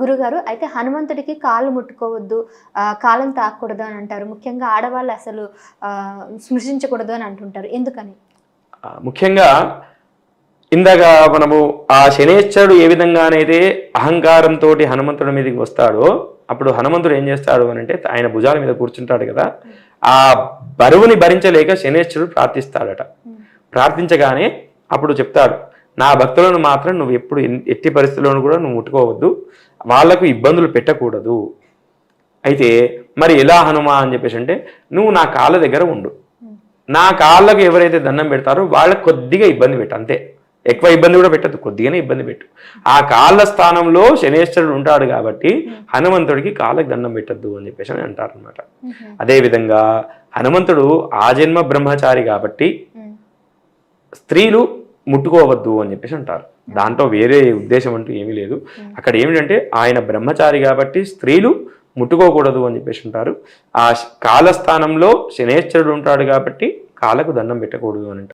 గురుగారు అయితే హనుమంతుడికి కాళ్ళు ముట్టుకోవద్దు, కాళ్ళని తాకూడదు అని అంటారు. ముఖ్యంగా ఆడవాళ్ళు అసలు స్పృశించకూడదు అని అంటుంటారు. ఎందుకని? ముఖ్యంగా ఇందాక మనము ఆ శనేశ్వరుడు ఏ విధంగానైతే అహంకారంతో హనుమంతుడి మీదకి వస్తాడో అప్పుడు హనుమంతుడు ఏం చేస్తాడు అని అంటే ఆయన భుజాల మీద కూర్చుంటాడు కదా, ఆ బరువుని భరించలేక శనేశ్వరుడు ప్రార్థిస్తాడట. ప్రార్థించగానే అప్పుడు చెప్తాడు, నా భక్తులను మాత్రం నువ్వు ఎప్పుడు ఎట్టి పరిస్థితుల్లోనూ కూడా నువ్వు ముట్టుకోవద్దు, వాళ్లకు ఇబ్బందులు పెట్టకూడదు. అయితే మరి ఎలా హనుమ అని చెప్పేసి అంటే, నువ్వు నా కాళ్ళ దగ్గర ఉండు, నా కాళ్ళకు ఎవరైతే దండం పెడతారో వాళ్ళకి కొద్దిగా ఇబ్బంది పెట్టు, అంతే, ఎక్కువ ఇబ్బంది కూడా పెట్టద్దు, కొద్దిగానే ఇబ్బంది పెట్టు. ఆ కాళ్ళ స్థానంలో శనేశ్వరుడు ఉంటాడు కాబట్టి హనుమంతుడికి కాళ్ళకి దండం పెట్టద్దు అని చెప్పేసి అని అంటారు అనమాట. అదేవిధంగా హనుమంతుడు ఆజన్మ బ్రహ్మచారి కాబట్టి స్త్రీలు ముట్టుకోవద్దు అని చెప్పేసి అంటారు. దాంట్లో వేరే ఉద్దేశం అంటూ ఏమీ లేదు. అక్కడ ఏమిటంటే ఆయన బ్రహ్మచారి కాబట్టి స్త్రీలు ముట్టుకోకూడదు అని చెప్పేసి ఉంటారు. ఆ కాలస్థానంలో శనేశ్వరుడు ఉంటాడు కాబట్టి కాళ్ళకు దండం పెట్టకూడదు అని అంటారు.